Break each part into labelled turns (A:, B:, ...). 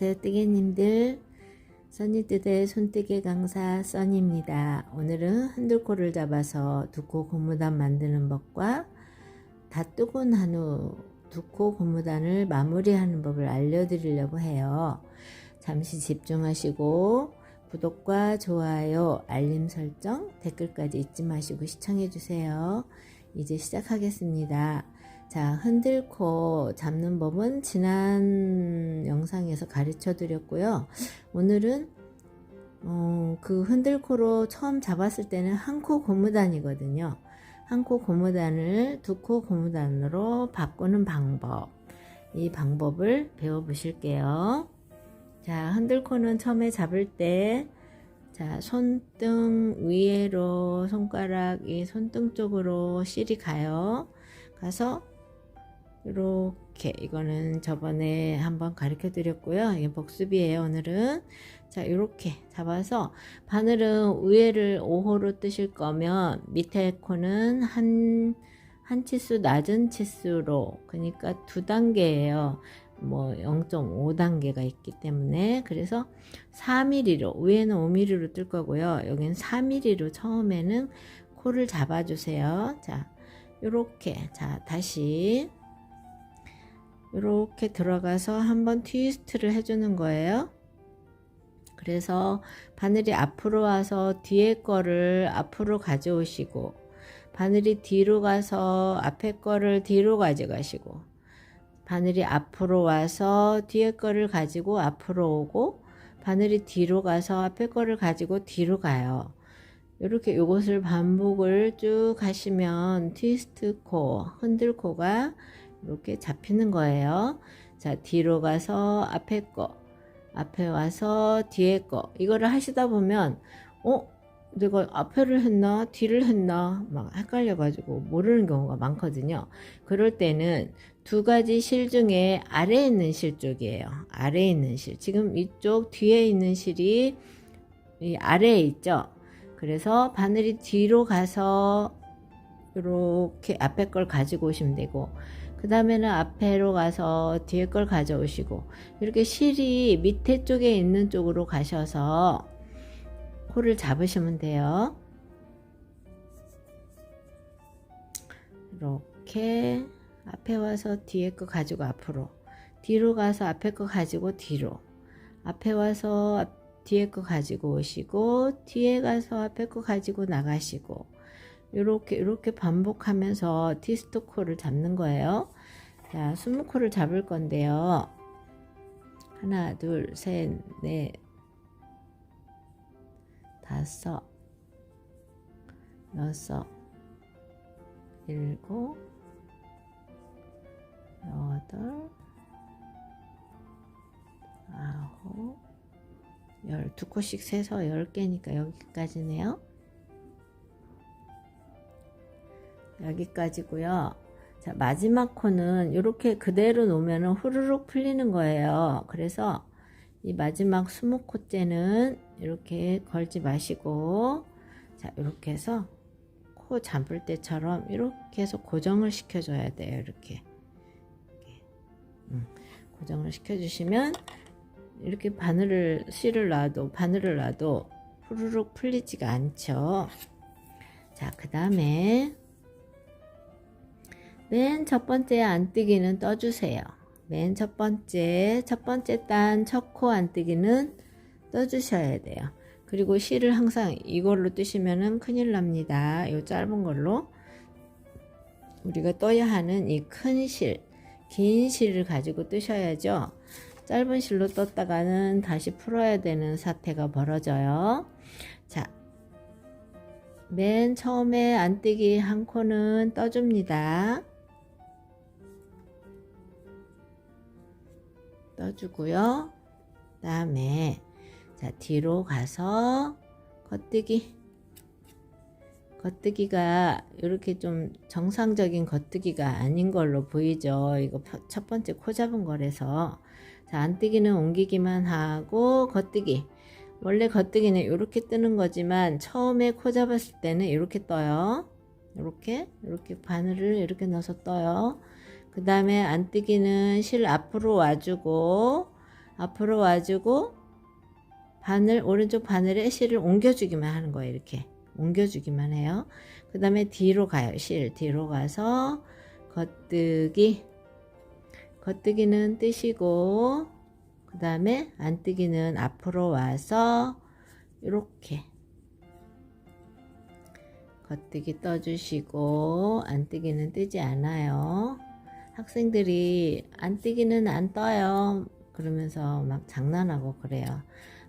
A: 안녕하세요 뜨개님들. 써니뜨의 손뜨개 강사 써니입니다. 오늘은 흔들코를 잡아서 두코 고무단 만드는 법과 다 뜨고 난 후 두코 고무단을 마무리하는 법을 알려드리려고 해요. 잠시 집중하시고 구독과 좋아요, 알림 설정, 댓글까지 잊지 마시고 시청해주세요. 이제 시작하겠습니다. 자, 흔들코 잡는 법은 지난 영상에서 가르쳐 드렸고요. 오늘은 그 흔들코로 처음 잡았을 때는 한 코 고무단이거든요. 한 코 고무단을 두 코 고무단으로 바꾸는 방법, 이 방법을 배워 보실게요. 자, 흔들코는 처음에 잡을 때, 자, 손등 위로 손가락이 손등 쪽으로 실이 가요. 가서 이렇게, 이거는 저번에 한번 가르쳐 드렸고요. 이게 복습이에요 오늘은. 자, 이렇게 잡아서 바늘은 위에를 5호로 뜨실 거면 밑에 코는 한 치수 낮은 치수로, 그러니까 2단계예요. 뭐 0.5단계가 있기 때문에, 그래서 4mm로, 위에는 5mm로 뜰 거고요. 여기는 4mm로 처음에는 코를 잡아 주세요. 자, 요렇게, 자, 다시 이렇게 들어가서 한번 트위스트를 해주는 거예요. 그래서 바늘이 앞으로 와서 뒤에 거를 앞으로 가져오시고, 바늘이 뒤로 가서 앞에 거를 뒤로 가져가시고, 바늘이 앞으로 와서 뒤에 거를 가지고 앞으로 오고, 바늘이 뒤로 가서 앞에 거를 가지고 뒤로 가요. 이렇게 요것을 반복을 쭉 하시면 트위스트 코, 흔들 코가 이렇게 잡히는 거예요. 자, 뒤로 가서 앞에 거, 앞에 와서 뒤에 거, 이거를 하시다 보면 내가 앞에를 했나 뒤를 했나 막 헷갈려 가지고 모르는 경우가 많거든요. 그럴 때는 두 가지 실 중에 아래에 있는 실 쪽이에요. 아래에 있는 실, 지금 이쪽 뒤에 있는 실이 이 아래에 있죠. 그래서 바늘이 뒤로 가서 이렇게 앞에 걸 가지고 오시면 되고, 그 다음에는 앞에로 가서 뒤에 걸 가져오시고, 이렇게 실이 밑에 쪽에 있는 쪽으로 가셔서 코를 잡으시면 돼요. 이렇게 앞에 와서 뒤에 거 가지고 앞으로, 뒤로 가서 앞에 거 가지고 뒤로, 앞에 와서 뒤에 거 가지고 오시고, 뒤에 가서 앞에 거 가지고 나가시고, 이렇게 반복하면서 트위스트 코를 잡는 거예요. 자, 20코를 잡을 건데요. 하나, 둘, 셋, 넷, 다섯, 여섯, 일곱, 여덟, 아홉, 12코씩 세서 10개니까 여기까지네요. 여기까지고요. 자, 마지막 코는 이렇게 그대로 놓으면 후루룩 풀리는 거예요. 그래서 이 마지막 20코째는 이렇게 걸지 마시고, 자, 이렇게 해서 코 잡을 때처럼 이렇게 해서 고정을 시켜줘야 돼요. 이렇게 고정을 시켜주시면 이렇게 실을 놔도 바늘을 놔도 후루룩 풀리지가 않죠. 자, 그 다음에 맨 첫 번째 안뜨기는 떠주세요. 맨 첫 번째 단 첫 코 안뜨기는 떠주셔야 돼요. 그리고 실을 항상 이걸로 뜨시면은 큰일 납니다. 이 짧은 걸로 우리가 떠야 하는 이 큰 실, 긴 실을 가지고 뜨셔야죠. 짧은 실로 떴다가는 다시 풀어야 되는 사태가 벌어져요. 자, 맨 처음에 안뜨기 한 코는 떠줍니다. 떠주고요. 그 다음에 자, 뒤로 가서 겉뜨기가 이렇게 좀 정상적인 겉뜨기가 아닌 걸로 보이죠. 이거 첫 번째 코 잡은 거라서. 자, 안뜨기는 옮기기만 하고, 겉뜨기, 원래 겉뜨기는 이렇게 뜨는 거지만 처음에 코 잡았을 때는 이렇게 떠요. 이렇게 바늘을 이렇게 넣어서 떠요. 그 다음에 안뜨기는 실 앞으로 와주고, 앞으로 와주고 바늘, 오른쪽 바늘에 실을 옮겨주기만 하는 거예요. 이렇게 옮겨주기만 해요. 그 다음에 뒤로 가요. 실 뒤로 가서 겉뜨기는 뜨시고, 그 다음에 안뜨기는 앞으로 와서 이렇게 겉뜨기 떠주시고, 안뜨기는 뜨지 않아요. 학생들이 안뜨기는 안 떠요 그러면서 막 장난하고 그래요.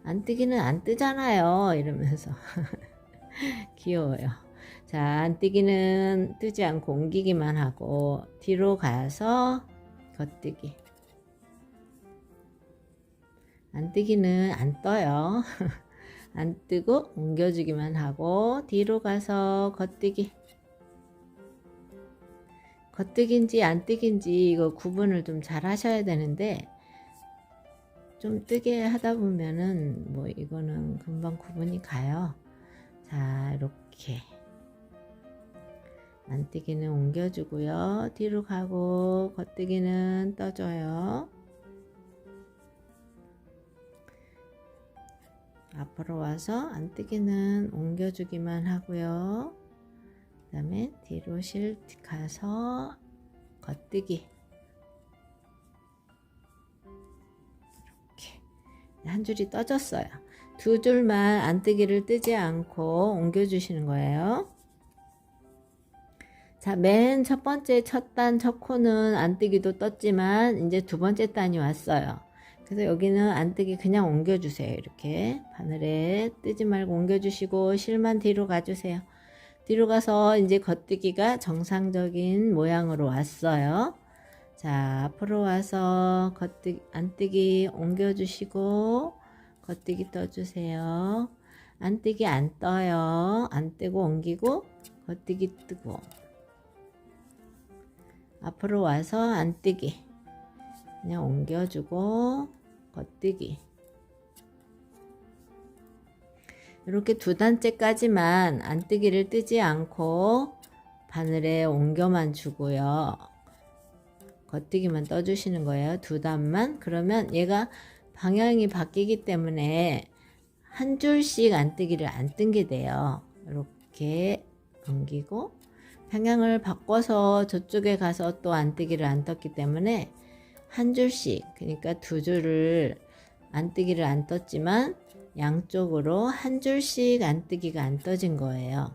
A: 안뜨기는 안 뜨잖아요 이러면서 귀여워요. 자, 안뜨기는 뜨지 않고 옮기기만 하고 뒤로 가서 겉뜨기. 안뜨기는 안 떠요. 안 뜨고 옮겨주기만 하고 뒤로 가서 겉뜨기. 겉뜨기인지 안 뜨기인지 이거 구분을 좀 잘 하셔야 되는데, 좀 뜨게 하다 보면은 뭐 이거는 금방 구분이 가요. 자, 이렇게 안뜨기는 옮겨주고요. 뒤로 가고 겉뜨기는 떠줘요. 앞으로 와서 안뜨기는 옮겨주기만 하고요. 그 다음에 뒤로 실 가서 겉뜨기. 이렇게 한 줄이 떠졌어요. 두 줄만 안뜨기를 뜨지 않고 옮겨주시는 거예요. 자, 맨 첫 번째 첫 단 첫 코는 안뜨기도 떴지만 이제 두 번째 단이 왔어요. 그래서 여기는 안뜨기 그냥 옮겨주세요. 이렇게 바늘에 뜨지 말고 옮겨주시고 실만 뒤로 가주세요. 뒤로 가서 이제 겉뜨기가 정상적인 모양으로 왔어요. 자, 앞으로 와서 안뜨기 옮겨주시고 겉뜨기 떠주세요. 안뜨기 안 떠요. 안 뜨고 옮기고 겉뜨기 뜨고, 앞으로 와서 안뜨기 그냥 옮겨주고 겉뜨기. 이렇게 두 단째까지만 안뜨기를 뜨지 않고 바늘에 옮겨만 주고요. 겉뜨기만 떠주시는 거예요. 두 단만. 그러면 얘가 방향이 바뀌기 때문에 한 줄씩 안뜨기를 안 뜬게 돼요. 이렇게 옮기고 방향을 바꿔서 저쪽에 가서 또 안뜨기를 안 떴기 때문에 한 줄씩, 그러니까 두 줄을 안뜨기를 안 떴지만 양쪽으로 한 줄씩 안뜨기가 안 떠진 거예요.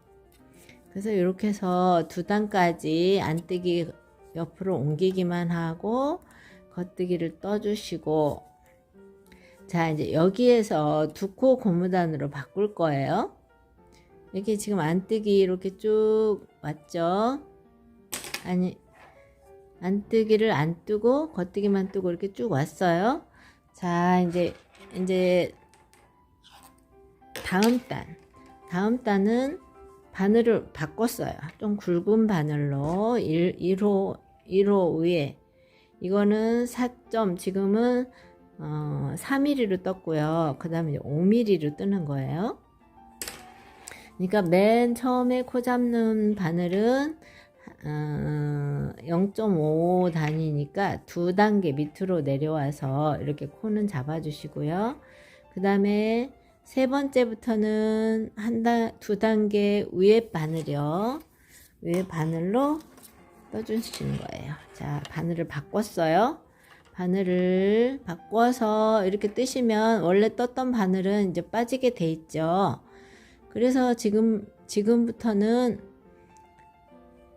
A: 그래서 이렇게 해서 두 단까지 안뜨기 옆으로 옮기기만 하고 겉뜨기를 떠주시고, 자, 이제 여기에서 두 코 고무단으로 바꿀 거예요. 이렇게 지금 안뜨기 이렇게 쭉 왔죠. 아니, 안뜨기를 안 뜨고 겉뜨기만 뜨고 이렇게 쭉 왔어요. 자, 이제 다음 단은 바늘을 바꿨어요. 좀 굵은 바늘로 1호 위에, 이거는 4점, 지금은 4mm로 떴고요. 그 다음에 5mm로 뜨는 거예요. 그러니까 맨 처음에 코 잡는 바늘은 0.5 단위니까 두 단계 밑으로 내려와서 이렇게 코는 잡아주시고요. 그 다음에 세 번째부터는 두 단계 위에 바늘이요. 위에 바늘로 떠주시는 거예요. 자, 바늘을 바꿨어요. 바늘을 바꿔서 이렇게 뜨시면 원래 떴던 바늘은 이제 빠지게 돼 있죠. 그래서 지금부터는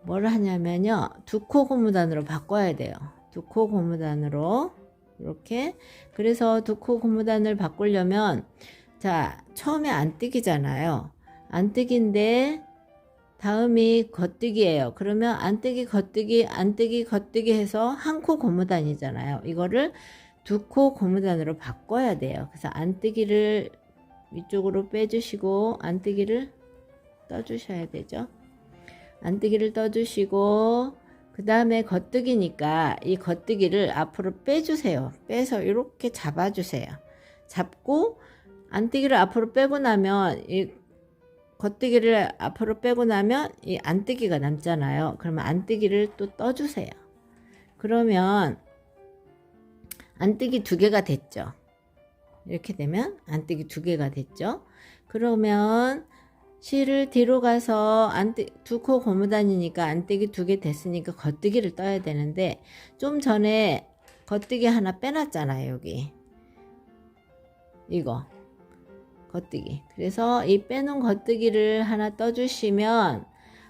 A: 뭘 하냐면요, 두 코 고무단으로 바꿔야 돼요. 두 코 고무단으로 이렇게. 그래서 두 코 고무단을 바꾸려면, 자, 처음에 안뜨기잖아요. 안뜨기인데 다음이 겉뜨기예요. 그러면 안뜨기 겉뜨기 안뜨기 겉뜨기 해서 한 코 고무단이잖아요. 이거를 두 코 고무단으로 바꿔야 돼요. 그래서 안뜨기를 위쪽으로 빼주시고 안뜨기를 떠주셔야 되죠. 안뜨기를 떠주시고, 그 다음에 겉뜨기니까 이 겉뜨기를 앞으로 빼주세요. 빼서 이렇게 잡아주세요. 잡고 안뜨기를 앞으로 빼고 나면, 이 겉뜨기를 앞으로 빼고 나면 이 안뜨기가 남잖아요. 그러면 안뜨기를 또 떠주세요. 그러면 안뜨기 두 개가 됐죠. 이렇게 되면 안뜨기 2개가 됐죠. 그러면 실을 뒤로 가서 두 코 고무단이니까 안뜨기 2개 됐으니까 겉뜨기를 떠야 되는데, 좀 전에 겉뜨기 하나 빼놨잖아요. 여기 이거 겉뜨기. 그래서 이 빼놓은 겉뜨기를 하나 떠주시면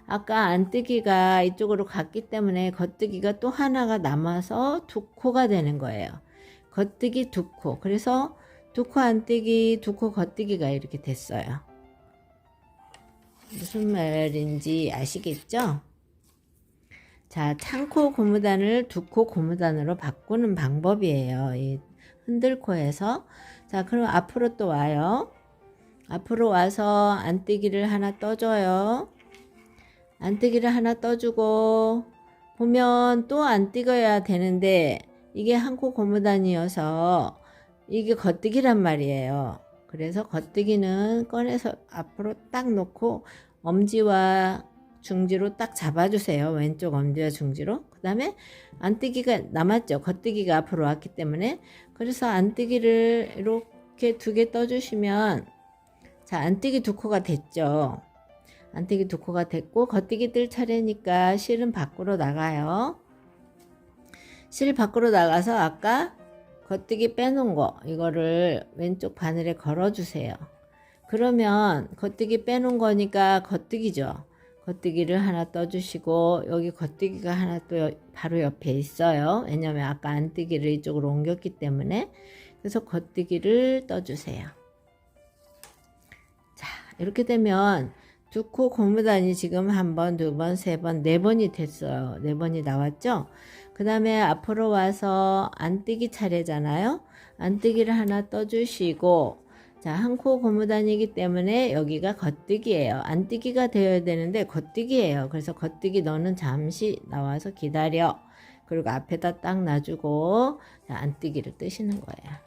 A: 아까 안뜨기가 이쪽으로 갔기 때문에 겉뜨기가 또 하나가 남아서 2코가 되는 거예요. 겉뜨기 2코. 그래서 2코 안뜨기, 2코 겉뜨기가 이렇게 됐어요. 무슨 말인지 아시겠죠? 자, 창코 고무단을 2코 고무단으로 바꾸는 방법이에요. 이 흔들코에서. 자, 그럼 앞으로 또 와요. 앞으로 와서 안뜨기를 하나 떠줘요. 안뜨기를 하나 떠주고 보면 또 안뜨겨야 되는데, 이게 한 코 고무단이어서 이게 겉뜨기란 말이에요. 그래서 겉뜨기는 꺼내서 앞으로 딱 놓고 엄지와 중지로 딱 잡아주세요. 왼쪽 엄지와 중지로. 그 다음에 안뜨기가 남았죠. 겉뜨기가 앞으로 왔기 때문에. 그래서 안뜨기를 이렇게 2개 떠주시면, 자, 안뜨기 2코가 됐죠. 안뜨기 2코가 됐고, 겉뜨기 뜰 차례니까 실은 밖으로 나가요. 실 밖으로 나가서 아까 겉뜨기 빼놓은 거, 이거를 왼쪽 바늘에 걸어주세요. 그러면 겉뜨기 빼놓은 거니까 겉뜨기죠. 겉뜨기를 하나 떠주시고, 여기 겉뜨기가 하나 또 바로 옆에 있어요. 왜냐면 아까 안뜨기를 이쪽으로 옮겼기 때문에. 그래서 겉뜨기를 떠주세요. 자, 이렇게 되면 2코 고무단이 지금 1번, 2번, 3번, 4번이 됐어요. 4번이 나왔죠? 그 다음에 앞으로 와서 안뜨기 차례잖아요. 안뜨기를 하나 떠주시고, 자, 1코 고무단이기 때문에 여기가 겉뜨기예요. 안뜨기가 되어야 되는데 겉뜨기예요. 그래서 겉뜨기 너는 잠시 나와서 기다려. 그리고 앞에다 딱 놔주고, 자, 안뜨기를 뜨시는 거예요.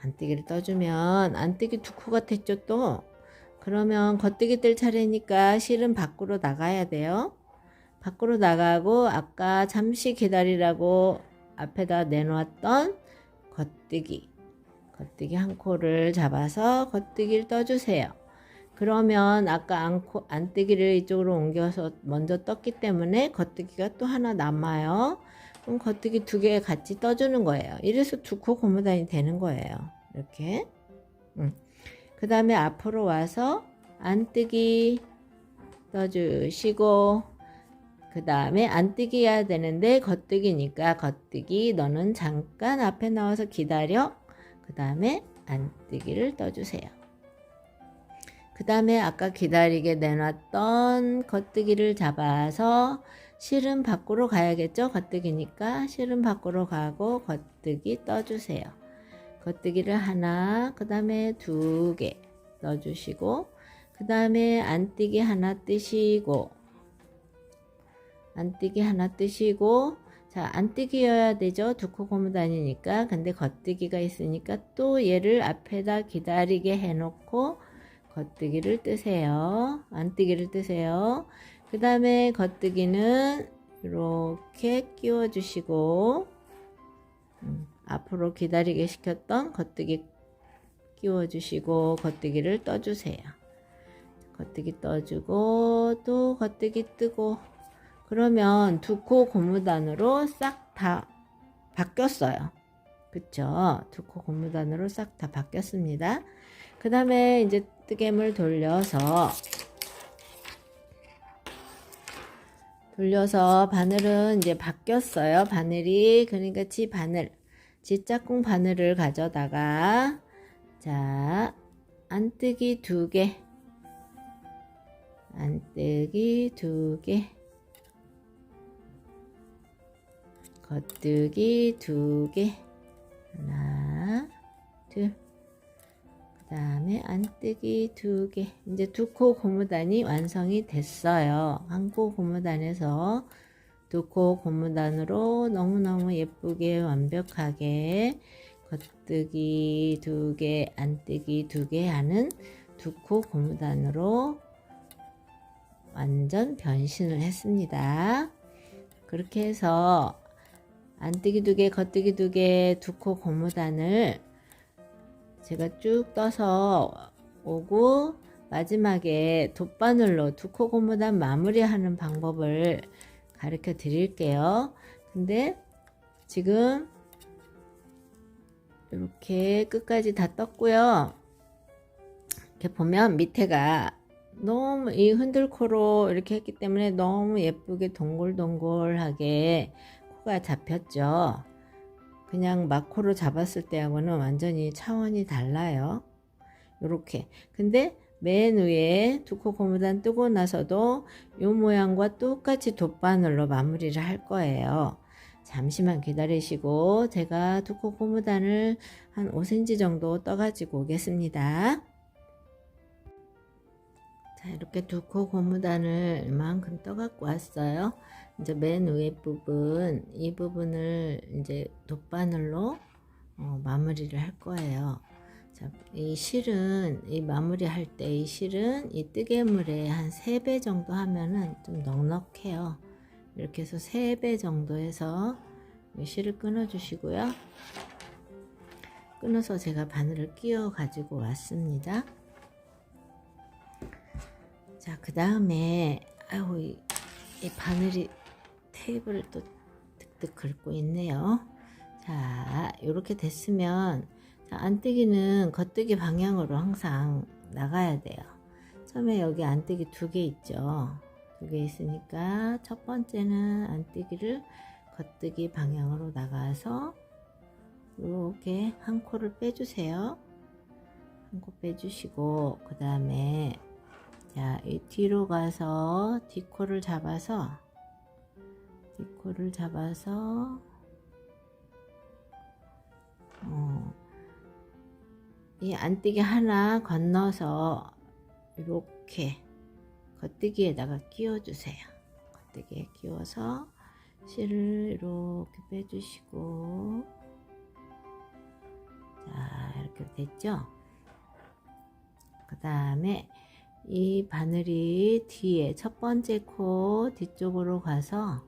A: 안뜨기를 떠주면 안뜨기 2코가 됐죠 또. 그러면 겉뜨기 뜰 차례니까 실은 밖으로 나가야 돼요. 밖으로 나가고 아까 잠시 기다리라고 앞에다 내놓았던 겉뜨기 1코를 잡아서 겉뜨기를 떠주세요. 그러면 아까 안뜨기를 이쪽으로 옮겨서 먼저 떴기 때문에 겉뜨기가 또 하나 남아요. 그럼 겉뜨기 2개 같이 떠주는 거예요. 이래서 2코 고무단이 되는 거예요. 이렇게. 그 다음에 앞으로 와서 안뜨기 떠주시고, 그 다음에 안뜨기 해야 되는데 겉뜨기니까 겉뜨기 너는 잠깐 앞에 나와서 기다려. 그 다음에 안뜨기를 떠주세요. 그 다음에 아까 기다리게 내놨던 겉뜨기를 잡아서 실은 밖으로 가야겠죠. 겉뜨기니까 실은 밖으로 가고 겉뜨기 떠주세요. 겉뜨기를 하나, 그 다음에 2개 넣어주시고, 그 다음에 안뜨기 하나 뜨시고, 안뜨기 하나 뜨시고, 자, 안뜨기여야 되죠. 2코 고무단이니까. 근데 겉뜨기가 있으니까 또 얘를 앞에다 기다리게 해놓고 겉뜨기를 뜨세요. 안뜨기를 뜨세요. 그 다음에 겉뜨기는 이렇게 끼워주시고, 앞으로 기다리게 시켰던 겉뜨기 끼워주시고 겉뜨기를 떠주세요. 겉뜨기 떠주고 또 겉뜨기 뜨고, 그러면 2코 고무단으로 싹 다 바뀌었어요. 그쵸? 2코 고무단으로 싹 다 바뀌었습니다. 그 다음에 이제 뜨개물 돌려서 바늘은 이제 바뀌었어요. 바늘이, 그러니까 지짝꿍 바늘을 가져다가, 자, 안뜨기 2개, 안뜨기 2개, 겉뜨기 2개, 하나, 둘, 그 다음에 안뜨기 2개. 이제 2코 고무단이 완성이 됐어요. 1코 고무단에서 2코 고무단으로 너무너무 예쁘게 완벽하게 겉뜨기 2개, 안뜨기 2개 하는 2코 고무단으로 완전 변신을 했습니다. 그렇게 해서 안뜨기 2개, 겉뜨기 2개, 2코 고무단을 제가 쭉 떠서 오고 마지막에 돗바늘로 두 코 고무단 마무리하는 방법을 가르쳐 드릴게요. 근데 지금 이렇게 끝까지 다 떴고요. 이렇게 보면 밑에가 너무 이 흔들코로 이렇게 했기 때문에 너무 예쁘게 동글동글하게 코가 잡혔죠. 그냥 막코로 잡았을 때하고는 완전히 차원이 달라요. 요렇게. 근데 맨 위에 두 코 고무단 뜨고 나서도 요 모양과 똑같이 돗바늘로 마무리를 할 거예요. 잠시만 기다리시고 제가 두 코 고무단을 한 5cm 정도 떠 가지고 오겠습니다. 자, 이렇게 두 코 고무단을 이만큼 떠 갖고 왔어요. 이제 맨 위에 부분, 이 부분을 이제 돗바늘로 마무리를 할 거예요. 자, 이 실은 이 마무리 할 때 이 실은 이 뜨개물에 한 3배 정도 하면은 좀 넉넉해요. 이렇게 해서 3배 정도 해서 이 실을 끊어 주시고요. 끊어서 제가 바늘을 끼워 가지고 왔습니다. 자, 그 다음에 아이고 이 바늘이 테이블을 또 득득 긁고 있네요. 자, 이렇게 됐으면 자, 안뜨기는 겉뜨기 방향으로 항상 나가야 돼요. 처음에 여기 안뜨기 2개 있죠. 2개 있으니까 첫 번째는 안뜨기를 겉뜨기 방향으로 나가서 이렇게 한 코를 빼주세요. 한 코 빼주시고 그 다음에 자, 이 뒤로 가서 뒷코를 잡아서 이 안뜨기 하나 건너서 이렇게 겉뜨기에다가 끼워주세요. 겉뜨기에 끼워서 실을 이렇게 빼주시고 자, 이렇게 됐죠? 그 다음에 이 바늘이 뒤에 첫 번째 코 뒤쪽으로 가서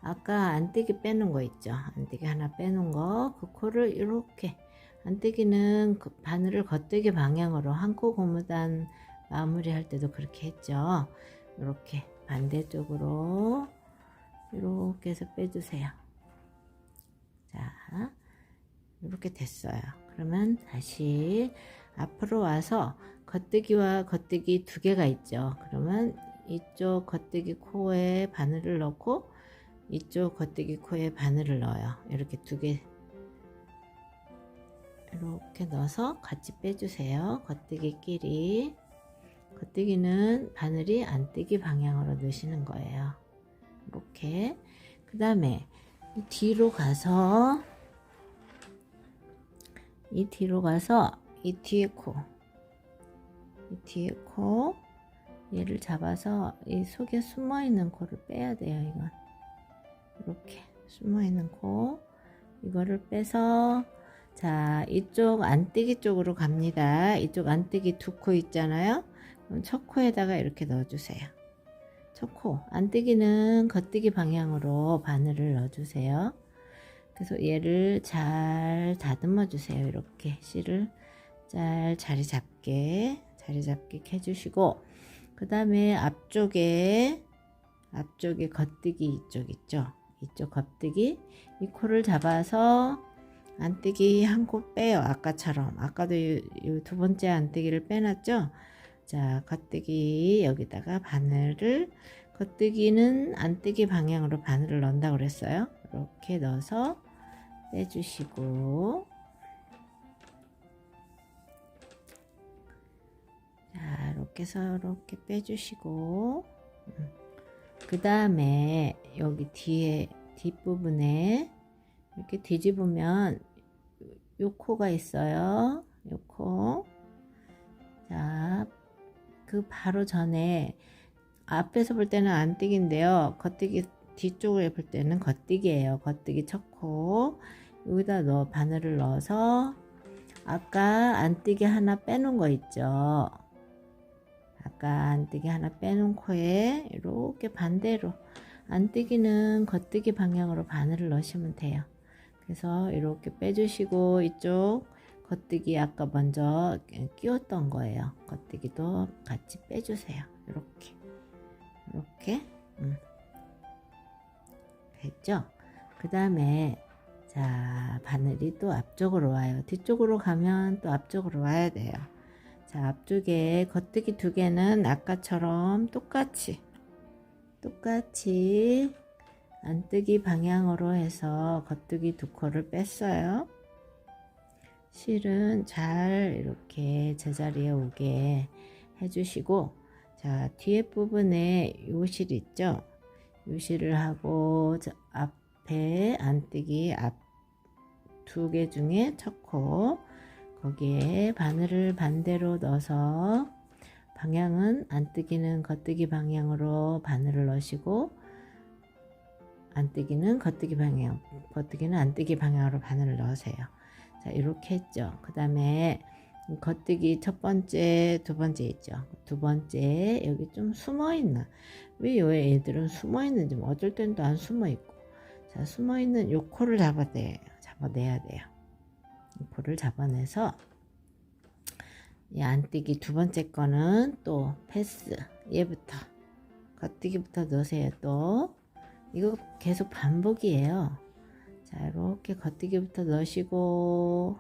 A: 아까 안뜨기 빼는 거 있죠. 안뜨기 하나 빼는 거, 그 코를 이렇게 안뜨기는 그 바늘을 겉뜨기 방향으로 한 코 고무단 마무리 할 때도 그렇게 했죠. 이렇게 반대쪽으로 이렇게 해서 빼주세요. 자, 이렇게 됐어요. 그러면 다시 앞으로 와서 겉뜨기와 겉뜨기 2개가 있죠. 그러면 이쪽 겉뜨기 코에 바늘을 넣고 이쪽 겉뜨기 코에 바늘을 넣어요. 이렇게 2개 이렇게 넣어서 같이 빼주세요. 겉뜨기끼리. 겉뜨기는 바늘이 안뜨기 방향으로 넣으시는 거예요. 이렇게. 그 다음에 이 뒤로 가서 이 뒤에 코 얘를 잡아서 이 속에 숨어있는 코를 빼야 돼요. 이건 이렇게 숨어있는 코 이거를 빼서 자, 이쪽 안뜨기 쪽으로 갑니다. 이쪽 안뜨기 2코 있잖아요. 그럼 첫 코에다가 이렇게 넣어주세요. 첫 코 안뜨기는 겉뜨기 방향으로 바늘을 넣어주세요. 그래서 얘를 잘 다듬어 주세요. 이렇게 실을 잘 자리 잡게 해주시고 그 다음에 앞쪽에 겉뜨기 이쪽 있죠. 이쪽 겉뜨기 이 코를 잡아서 안뜨기 한 코 빼요. 아까처럼 아까도 이 2번째 안뜨기를 빼놨죠. 자, 겉뜨기 여기다가 바늘을 겉뜨기는 안뜨기 방향으로 바늘을 넣는다고 그랬어요. 이렇게 넣어서 빼주시고 자, 이렇게 해서 이렇게 빼주시고 그 다음에 여기 뒤에 뒷부분에 이렇게 뒤집으면 요 코가 있어요. 요 코. 자, 그 바로 전에 앞에서 볼 때는 안뜨기인데요. 겉뜨기 뒤쪽을 볼 때는 겉뜨기예요. 겉뜨기 첫 코. 여기다 바늘을 넣어서 아까 안뜨기 하나 빼놓은 거 있죠. 아까 안뜨기 하나 빼놓은 코에 이렇게 반대로 안뜨기는 겉뜨기 방향으로 바늘을 넣으시면 돼요. 그래서 이렇게 빼주시고 이쪽 겉뜨기 아까 먼저 끼웠던 거예요. 겉뜨기도 같이 빼주세요. 이렇게 됐죠? 그 다음에 자, 바늘이 또 앞쪽으로 와요. 뒤쪽으로 가면 또 앞쪽으로 와야 돼요. 자, 앞쪽에 겉뜨기 2개는 아까처럼 똑같이 안뜨기 방향으로 해서 겉뜨기 2코를 뺐어요. 실은 잘 이렇게 제자리에 오게 해주시고, 자, 뒤에 부분에 요 실 있죠? 요 실을 하고 앞에 안뜨기 앞 2개 중에 첫 코, 거기에 바늘을 반대로 넣어서 방향은 안뜨기는 겉뜨기 방향으로 바늘을 넣으시고, 안뜨기는 겉뜨기 방향, 겉뜨기는 안뜨기 방향으로 바늘을 넣으세요. 자, 이렇게 했죠. 그 다음에 겉뜨기 첫 번째, 두 번째 있죠. 두 번째 여기 좀 숨어 있나? 왜 요 애들은 숨어 있는지, 어쩔 땐 또 안 숨어 있고. 자, 숨어 있는 요 코를 잡아내야 돼요. 이 코를 잡아내서 이 안뜨기 2번째 거는 또 패스, 얘부터 겉뜨기부터 넣으세요. 또 이거 계속 반복이에요. 자, 이렇게 겉뜨기부터 넣으시고,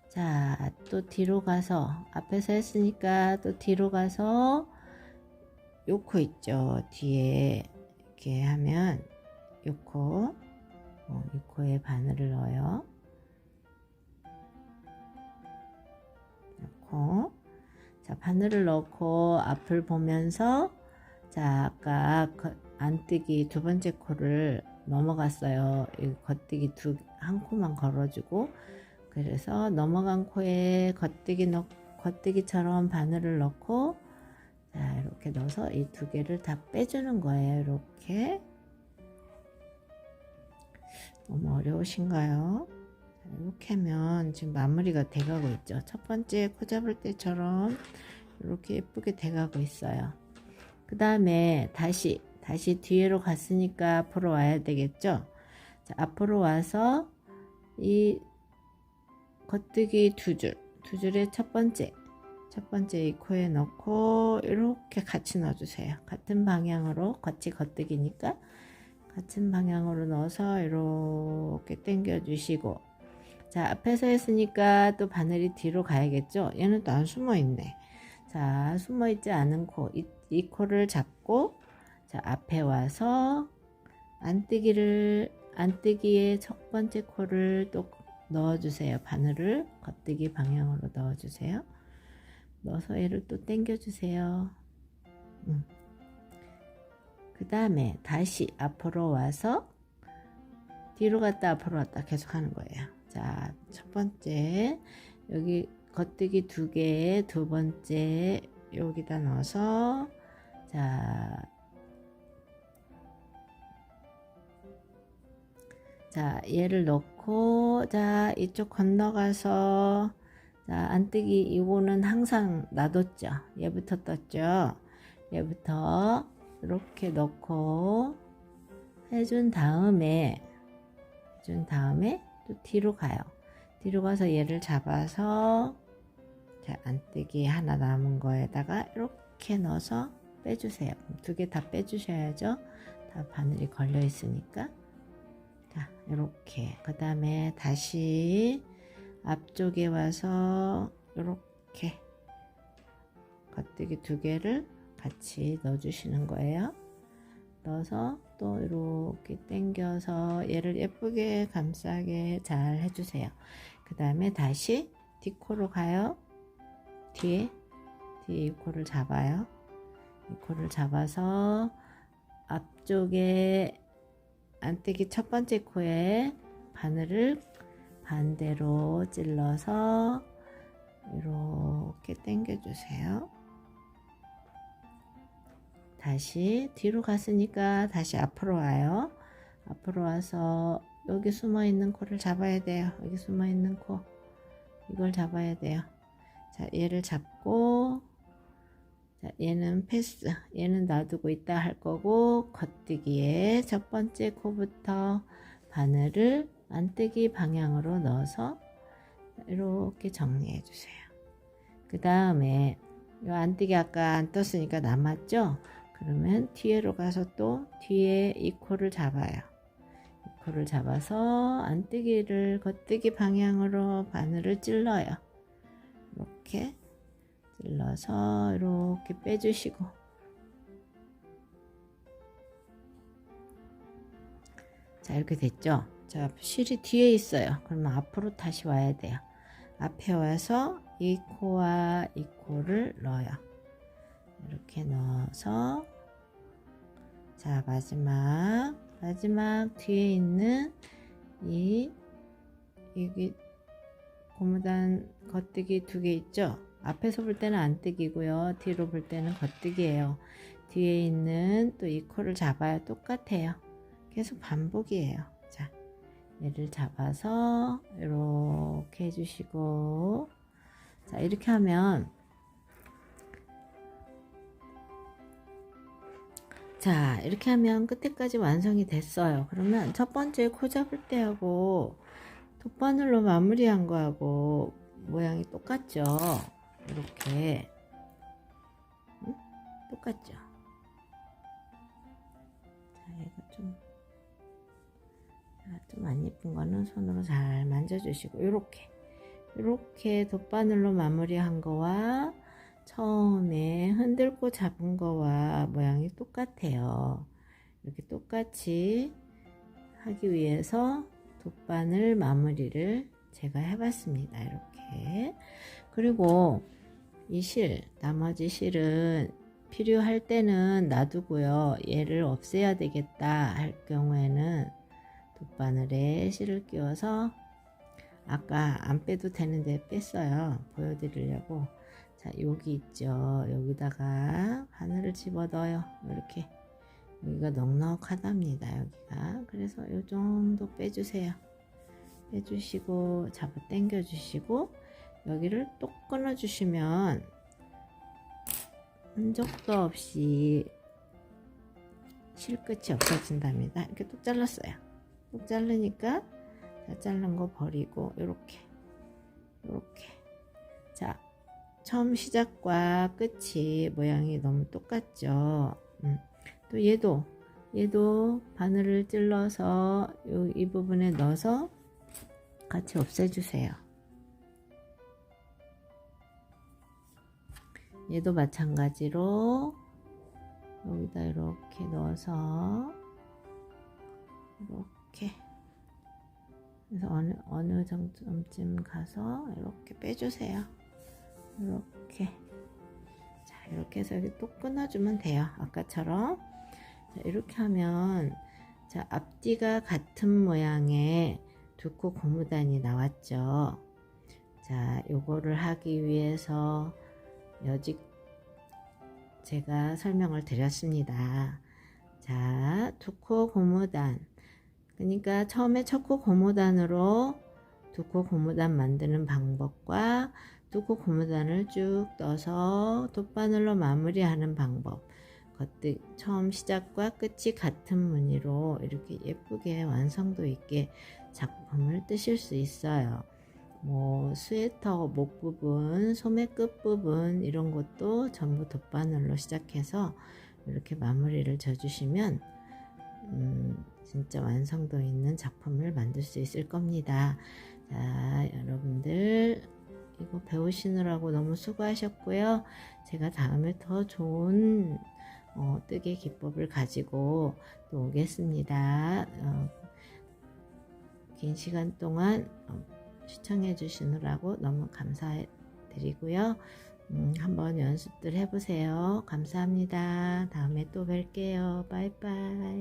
A: 자, 또 뒤로 가서 앞에서 했으니까 또 뒤로 가서 요 코 있죠. 뒤에 이렇게 하면 요 코, 이 코에 바늘을 넣어요. 넣고, 자, 바늘을 넣고 앞을 보면서, 자, 아까 안뜨기 2번째 코를 넘어갔어요. 이 겉뜨기 한 코만 걸어주고, 그래서 넘어간 코에 겉뜨기처럼 바늘을 넣고, 자, 이렇게 넣어서 이 2개를 다 빼주는 거예요. 이렇게. 너무 어려우신가요? 이렇게 하면 지금 마무리가 돼가고 있죠. 첫 번째 코 잡을 때처럼 이렇게 예쁘게 돼가고 있어요. 그 다음에 다시 뒤로 갔으니까 앞으로 와야 되겠죠. 자, 앞으로 와서 이 겉뜨기 두 줄의 첫 번째 이 코에 넣고 이렇게 같이 넣어주세요. 같은 방향으로, 같이 겉뜨기니까 같은 방향으로 넣어서 이렇게 당겨 주시고, 자, 앞에서 했으니까 또 바늘이 뒤로 가야겠죠. 얘는 또 안 숨어 있네. 자, 숨어 있지 않은 코, 이 코를 잡고, 자, 앞에 와서 안뜨기의 첫 번째 코를 또 넣어주세요. 바늘을 겉뜨기 방향으로 넣어주세요. 넣어서 얘를 또 당겨주세요. 그 다음에 다시 앞으로 와서 뒤로 갔다 앞으로 왔다 계속 하는 거예요. 자, 첫 번째 여기 겉뜨기 2개에 2번째 여기다 넣어서, 자, 얘를 넣고, 자, 이쪽 건너가서, 자, 안뜨기 이거는 항상 놔뒀죠. 얘부터 떴죠. 얘부터 이렇게 넣고 해준 다음에 또 뒤로 가요. 뒤로 가서 얘를 잡아서, 자, 안뜨기 하나 남은 거에다가 이렇게 넣어서 빼주세요. 2개 다 빼주셔야죠. 다 바늘이 걸려 있으니까. 자, 이렇게. 그 다음에 다시 앞쪽에 와서 이렇게 겉뜨기 2개를 같이 넣어주시는 거예요. 넣어서 또 이렇게 당겨서 얘를 예쁘게 감싸게 잘 해주세요. 그 다음에 다시 뒷코로 가요. 뒤에 이 코를 잡아요. 이 코를 잡아서 앞쪽에 안뜨기 첫 번째 코에 바늘을 반대로 찔러서 이렇게 당겨주세요. 다시 뒤로 갔으니까 다시 앞으로 와요. 앞으로 와서 여기 숨어 있는 코를 잡아야 돼요. 여기 숨어 있는 코, 이걸 잡아야 돼요. 자, 얘를 잡고, 자, 얘는 패스, 얘는 놔두고 있다 할 거고, 겉뜨기에 첫 번째 코부터 바늘을 안뜨기 방향으로 넣어서 이렇게 정리해 주세요. 그 다음에 이 안뜨기 아까 안 떴으니까 남았죠? 그러면 뒤로 가서 또 뒤에 이 코를 잡아요. 이 코를 잡아서 안뜨기를 겉뜨기 방향으로 바늘을 찔러요. 이렇게 찔러서 이렇게 빼주시고, 자 이렇게 됐죠? 자 실이 뒤에 있어요. 그러면 앞으로 다시 와야 돼요. 앞에 와서 이 코와 이 코를 넣어요. 이렇게 넣어서, 자 마지막 뒤에 있는 여기 고무단 겉뜨기 2개 있죠? 앞에서 볼 때는 안뜨기고요. 뒤로 볼 때는 겉뜨기예요. 뒤에 있는 또 이 코를 잡아요. 똑같아요. 계속 반복이에요. 자, 얘를 잡아서 이렇게 해주시고, 자 이렇게 하면, 자 이렇게 하면 끝에까지 완성이 됐어요. 그러면 첫 번째 코 잡을 때 하고 돗바늘로 마무리한 거하고 모양이 똑같죠? 이렇게 똑같죠? 자 얘가 좀 안 예쁜 거는 손으로 잘 만져주시고, 이렇게 돗바늘로 마무리한 거와 처음에 흔들고 잡은 거와 모양이 똑같아요. 이렇게 똑같이 하기 위해서 돗바늘 마무리를 제가 해봤습니다. 이렇게. 그리고 이 나머지 실은 필요할 때는 놔두고요. 얘를 없애야 되겠다 할 경우에는 돗바늘에 실을 끼워서, 아까 안 빼도 되는데 뺐어요. 보여드리려고. 자 여기 있죠? 여기다가 바늘을 집어 넣어요. 이렇게. 여기가 넉넉하답니다. 여기가. 그래서 이 정도 빼주세요. 빼주시고 잡아 당겨 주시고, 여기를 똑 끊어 주시면 흔적도 없이 실끝이 없어진답니다. 이렇게 똑 잘랐어요. 똑 자르니까, 자 자른 거 버리고 이렇게. 자 처음 시작과 끝이 모양이 너무 똑같죠? 또 얘도 바늘을 찔러서 이 부분에 넣어서 같이 없애주세요. 얘도 마찬가지로 여기다 이렇게 넣어서 이렇게, 그래서 어느 정도쯤 가서 이렇게 빼주세요. 이렇게. 자 이렇게 해서 여기 또 끊어주면 돼요. 아까처럼. 자, 이렇게 하면, 자 앞뒤가 같은 모양의 2코 고무단이 나왔죠. 자 요거를 하기 위해서 여직 제가 설명을 드렸습니다. 자 2코 고무단, 그러니까 처음에 첫 코 고무단으로 2코 고무단 만드는 방법과 2코 고무단을 쭉 떠서 돗바늘로 마무리하는 방법, 처음 시작과 끝이 같은 무늬로 이렇게 예쁘게 완성도 있게 작품을 뜨실 수 있어요. 뭐 스웨터 목 부분, 소매 끝 부분 이런 것도 전부 돗바늘로 시작해서 이렇게 마무리를 져주시면 진짜 완성도 있는 작품을 만들 수 있을 겁니다. 자 여러분들 이거 배우시느라고 너무 수고하셨고요. 제가 다음에 더 좋은 뜨개 기법을 가지고 또 오겠습니다. 긴 시간 동안 시청해 주시느라고 너무 감사드리고요. 한번 연습들 해보세요. 감사합니다. 다음에 또 뵐게요. 바이바이.